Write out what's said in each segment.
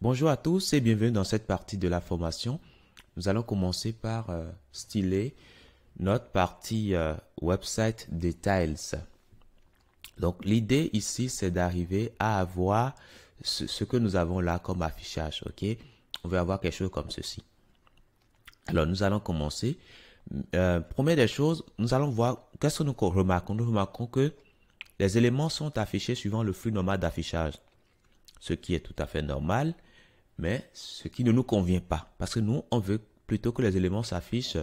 Bonjour à tous et bienvenue dans cette partie de la formation. Nous allons commencer par styler notre partie Website Details. Donc l'idée ici, c'est d'arriver à avoir ce que nous avons là comme affichage. Ok, on va avoir quelque chose comme ceci. Alors nous allons commencer. Première des choses, nous allons voir qu'est-ce que nous remarquons. Nous remarquons que les éléments sont affichés suivant le flux normal d'affichage, ce qui est tout à fait normal. Mais ce qui ne nous convient pas, parce que nous, on veut plutôt que les éléments s'affichent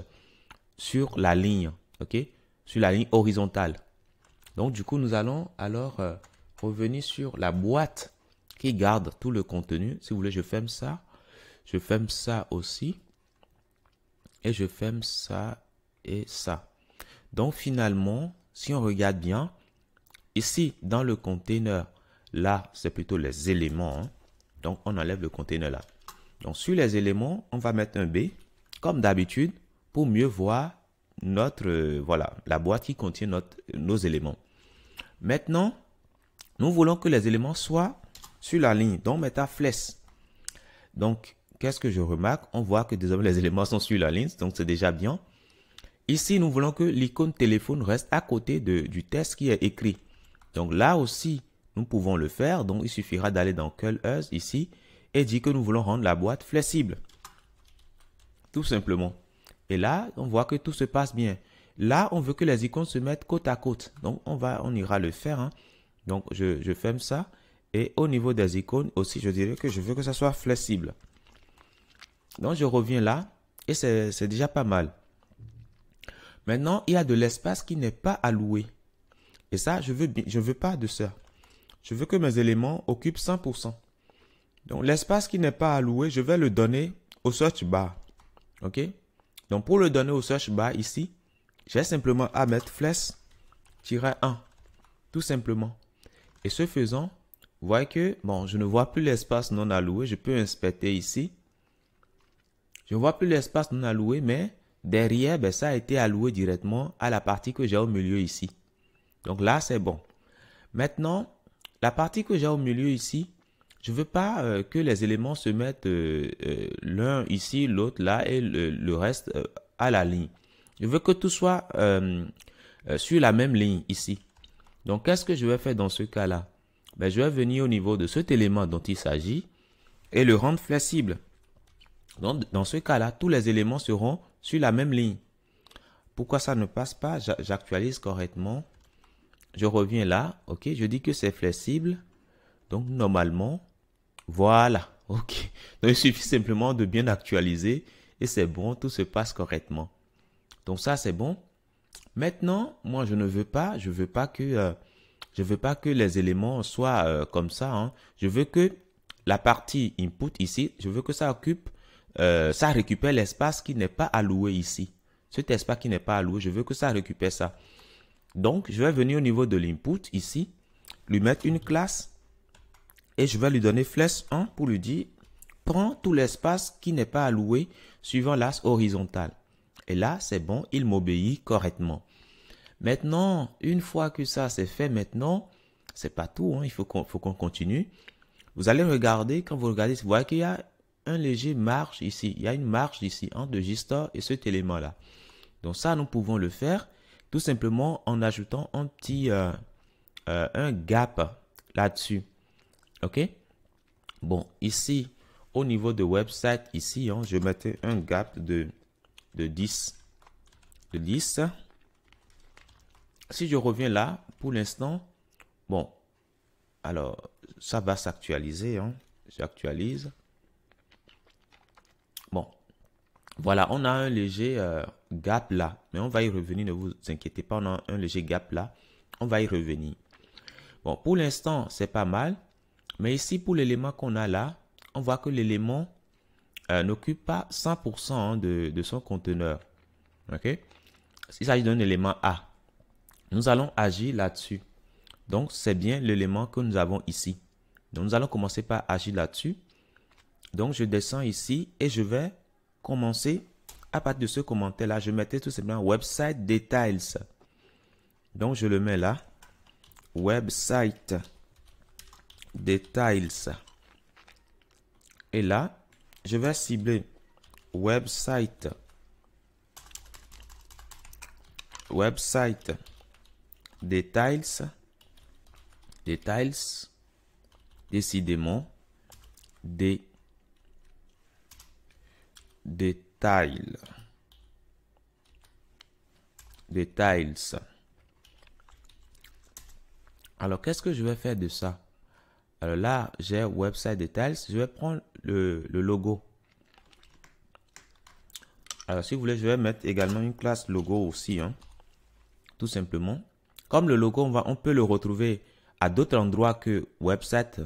sur la ligne, ok, sur la ligne horizontale. Donc, du coup, nous allons alors revenir sur la boîte qui garde tout le contenu. Si vous voulez, je ferme ça aussi, et je ferme ça et ça. Donc, finalement, si on regarde bien, ici, dans le container, là, c'est plutôt les éléments, hein. Donc, on enlève le container là. Donc, sur les éléments, on va mettre un B, comme d'habitude, pour mieux voir notre, voilà, la boîte qui contient nos éléments. Maintenant, nous voulons que les éléments soient sur la ligne. Donc, mettre flèche. Donc, qu'est-ce que je remarque? On voit que désormais, les éléments sont sur la ligne. Donc, c'est déjà bien. Ici, nous voulons que l'icône téléphone reste à côté du texte qui est écrit. Donc, là aussi, nous pouvons le faire. Donc, il suffira d'aller dans Curl Us ici et dire que nous voulons rendre la boîte flexible. Tout simplement. Et là, on voit que tout se passe bien. Là, on veut que les icônes se mettent côte à côte. Donc, on ira le faire, hein. Donc, je ferme ça. Et au niveau des icônes aussi, je dirais que je veux que ça soit flexible. Donc, je reviens là et c'est déjà pas mal. Maintenant, il y a de l'espace qui n'est pas alloué. Et ça, je veux pas de ça. Je veux que mes éléments occupent 100%. Donc, l'espace qui n'est pas alloué, je vais le donner au search bar. OK? Donc, pour le donner au search bar ici, j'ai simplement à mettre flèche-1. Tout simplement. Et ce faisant, vous voyez que, bon, je ne vois plus l'espace non alloué. Je peux inspecter ici. Je ne vois plus l'espace non alloué, mais derrière, ben, ça a été alloué directement à la partie que j'ai au milieu ici. Donc là, c'est bon. Maintenant, la partie que j'ai au milieu ici, je ne veux pas que les éléments se mettent l'un ici, l'autre là et le reste à la ligne. Je veux que tout soit sur la même ligne ici. Donc, qu'est-ce que je vais faire dans ce cas-là? Ben, je vais venir au niveau de cet élément dont il s'agit et le rendre flexible. Donc, dans ce cas-là, tous les éléments seront sur la même ligne. Pourquoi ça ne passe pas? J'actualise correctement. Je reviens là, ok, je dis que c'est flexible. Donc, normalement, voilà, ok. Donc, il suffit simplement de bien actualiser et c'est bon, tout se passe correctement. Donc, ça, c'est bon. Maintenant, moi, je veux pas que les éléments soient comme ça, hein. Je veux que la partie input ici, je veux que ça occupe, ça récupère l'espace qui n'est pas alloué ici. Cet espace qui n'est pas alloué, je veux que ça récupère ça. Donc, je vais venir au niveau de l'input ici, lui mettre une classe et je vais lui donner flèche1 pour lui dire prends tout l'espace qui n'est pas alloué suivant l'axe horizontal. Et là, c'est bon, il m'obéit correctement. Maintenant, une fois que ça c'est fait, maintenant, c'est pas tout, hein, il faut qu'on continue. Vous allez regarder, quand vous regardez, vous voyez qu'il y a un léger marge ici. Il y a une marge ici entre le G-Store et cet élément-là. Donc ça, nous pouvons le faire tout simplement en ajoutant un petit un gap là-dessus. OK? Bon, ici, au niveau de website, ici, hein, je mettais un gap de 10. De 10. Si je reviens là, pour l'instant, bon, alors, ça va s'actualiser, hein. J'actualise. Bon, voilà, on a un léger gap là, mais on va y revenir, ne vous inquiétez pas, on a un léger gap là, on va y revenir. Bon, pour l'instant, c'est pas mal, mais ici, pour l'élément qu'on a là, on voit que l'élément n'occupe pas 100% hein, de son conteneur. OK? Il s'agit d'un élément A. Nous allons agir là-dessus. Donc, c'est bien l'élément que nous avons ici. Donc, nous allons commencer par agir là-dessus. Donc, je descends ici et je vais commencer à partir de ce commentaire-là. Je mettais tout simplement Website Details. Donc, je le mets là. Website Details. Et là, je vais cibler website details, décidément, details. Alors, qu'est-ce que je vais faire de ça? Alors là, j'ai website details. Je vais prendre le logo. Alors, si vous voulez, je vais mettre également une classe logo aussi, hein, tout simplement. Comme le logo, on peut le retrouver à d'autres endroits que website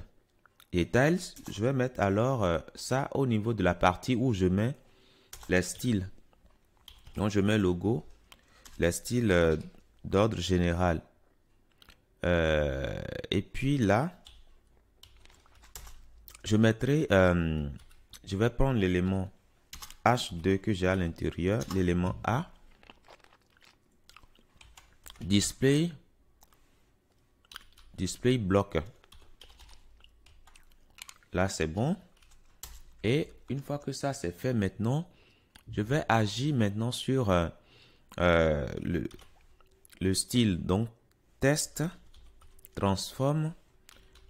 details. Je vais mettre alors ça au niveau de la partie où je mets les styles. Donc, je mets logo, les styles d'ordre général. Et puis là, je mettrai, je vais prendre l'élément H2 que j'ai à l'intérieur, l'élément A, display block. Là, c'est bon. Et une fois que ça c'est fait, maintenant, je vais agir maintenant sur le style. Donc, test, transform.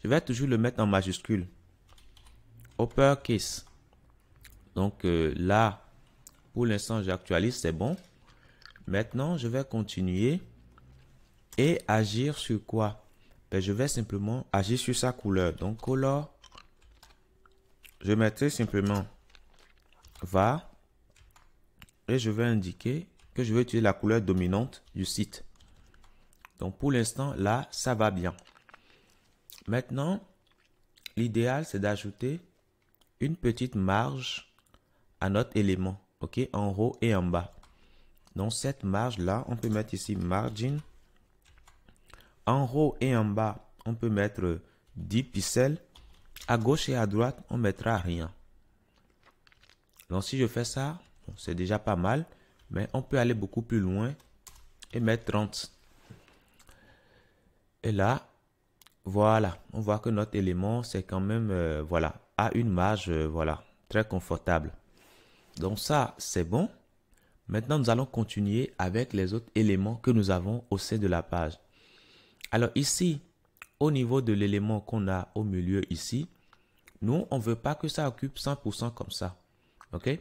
Je vais toujours le mettre en majuscule. Uppercase. Donc là, pour l'instant, j'actualise, c'est bon. Maintenant, je vais continuer et agir sur quoi? Ben, je vais simplement agir sur sa couleur. Donc, color, je mettrai simplement var et je vais indiquer que je vais utiliser la couleur dominante du site. Donc, pour l'instant, là, ça va bien. Maintenant, l'idéal, c'est d'ajouter une petite marge à notre élément, ok, en haut et en bas. Donc cette marge là, on peut mettre ici margin. En haut et en bas, on peut mettre 10 pixels. À gauche et à droite, on mettra rien. Donc si je fais ça, c'est déjà pas mal, mais on peut aller beaucoup plus loin et mettre 30. Et là, voilà, on voit que notre élément, c'est quand même, voilà, a une marge, voilà, très confortable. Donc ça, c'est bon. Maintenant, nous allons continuer avec les autres éléments que nous avons au sein de la page. Alors ici, au niveau de l'élément qu'on a au milieu ici, nous, on ne veut pas que ça occupe 100% comme ça. OK?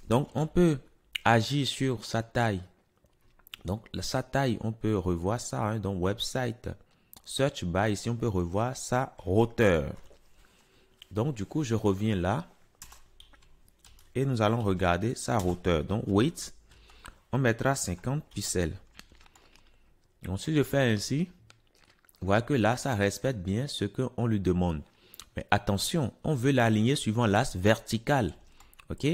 Donc, on peut agir sur sa taille. Donc, sa taille, on peut revoir ça. Hein, donc, website, search by, ici, on peut revoir sa hauteur. Donc, du coup, je reviens là. Et nous allons regarder sa hauteur. Donc, weight, on mettra 50 pixels. Donc, si je fais ainsi, vous voyez que là, ça respecte bien ce qu'on lui demande. Mais attention, on veut l'aligner suivant l'axe vertical. OK?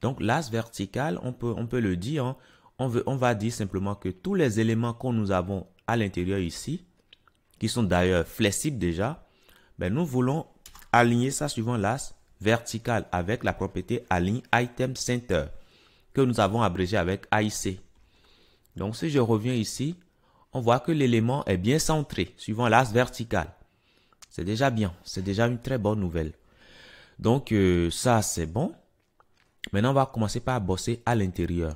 Donc, l'axe vertical, on peut le dire. Hein, on va dire simplement que tous les éléments que nous avons à l'intérieur ici, qui sont d'ailleurs flexibles déjà, ben, nous voulons aligner ça suivant l'axe vertical avec la propriété align item center que nous avons abrégé avec AIC. Donc, si je reviens ici, on voit que l'élément est bien centré suivant l'axe vertical. C'est déjà bien, c'est déjà une très bonne nouvelle. Donc, ça, c'est bon. Maintenant, on va commencer par bosser à l'intérieur.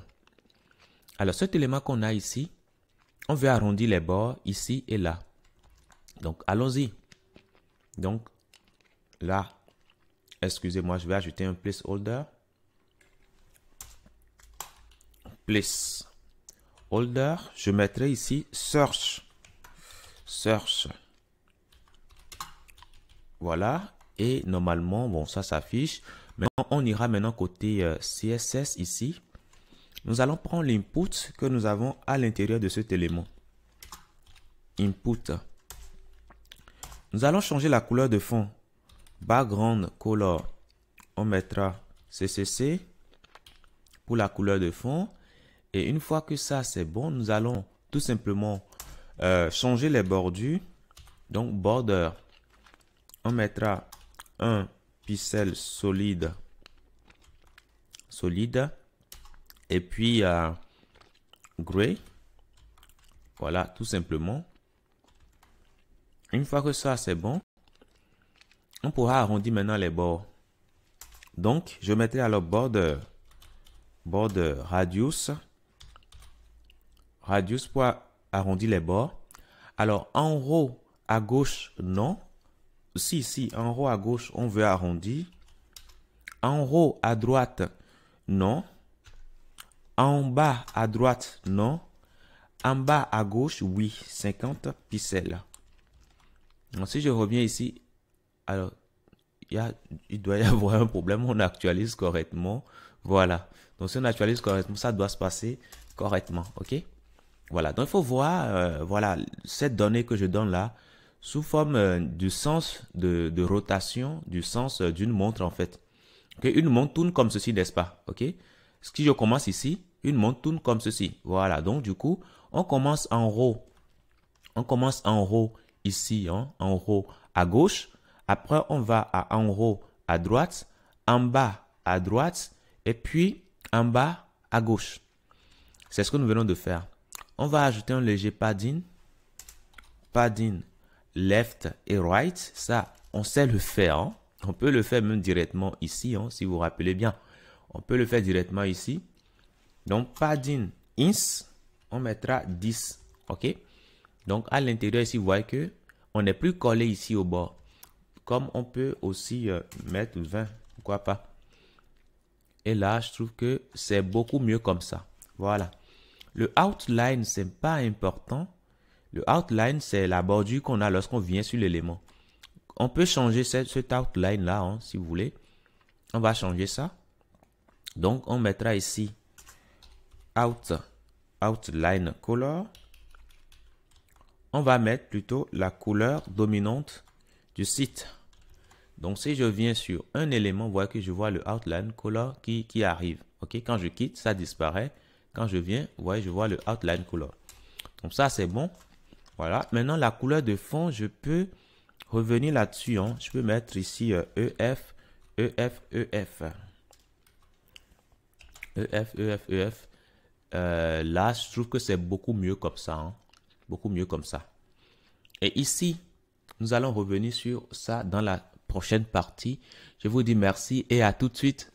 Alors, cet élément qu'on a ici, on veut arrondir les bords ici et là. Donc, allons-y. Donc, là, excusez-moi, je vais ajouter un placeholder. Placeholder, je mettrai ici search. Search. Voilà. Et normalement, bon, ça s'affiche. Maintenant, on ira maintenant côté CSS ici. Nous allons prendre l'input que nous avons à l'intérieur de cet élément. Input. Nous allons changer la couleur de fond. Background color. On mettra CCC pour la couleur de fond. Et une fois que ça c'est bon, nous allons tout simplement changer les bordures. Donc border. On mettra un pixel solide. Et puis gray. Voilà, tout simplement. Une fois que ça c'est bon, on pourra arrondir maintenant les bords. Donc, je mettrai alors border radius pour arrondir les bords. Alors, en haut à gauche, non. Si, en haut à gauche, on veut arrondir. En haut à droite, non. En bas à droite, non. En bas à gauche, oui, 50 pixels. Donc, si je reviens ici, alors, il doit y avoir un problème. On actualise correctement. Voilà. Donc, si on actualise correctement, ça doit se passer correctement. OK? Voilà. Donc, il faut voir, voilà, cette donnée que je donne là, sous forme du sens de rotation, du sens d'une montre, en fait. Okay? Une montre tourne comme ceci, n'est-ce pas? OK? Si je commence ici, une montre tourne comme ceci. Voilà. Donc, du coup, on commence en haut. On commence en haut ici, hein, en haut à gauche. Après, on va en haut à droite, en bas à droite et puis en bas à gauche. C'est ce que nous venons de faire. On va ajouter un léger padding. Padding left et right. Ça, on sait le faire. Hein. On peut le faire même directement ici, hein, si vous vous rappelez bien. On peut le faire directement ici. Donc, padding ins, on mettra 10. OK? Donc, à l'intérieur ici, vous voyez que on n'est plus collé ici au bord. Comme on peut aussi mettre 20, pourquoi pas. Et là, je trouve que c'est beaucoup mieux comme ça. Voilà. Le outline, c'est pas important. Le outline, c'est la bordure qu'on a lorsqu'on vient sur l'élément. On peut changer cet outline-là, hein, si vous voulez. On va changer ça. Donc, on mettra ici outline color. On va mettre plutôt la couleur dominante du site. Donc, si je viens sur un élément, vous voyez que je vois le outline color qui arrive. OK? Quand je quitte, ça disparaît. Quand je viens, vous voyez, je vois le outline color. Donc, ça, c'est bon. Voilà. Maintenant, la couleur de fond, je peux revenir là-dessus. Hein. Je peux mettre ici EF, EF, EF. EF, EF, EF. Là, je trouve que c'est beaucoup mieux comme ça. Hein. Beaucoup mieux comme ça. Et ici, nous allons revenir sur ça dans la prochaine partie. Je vous dis merci et à tout de suite.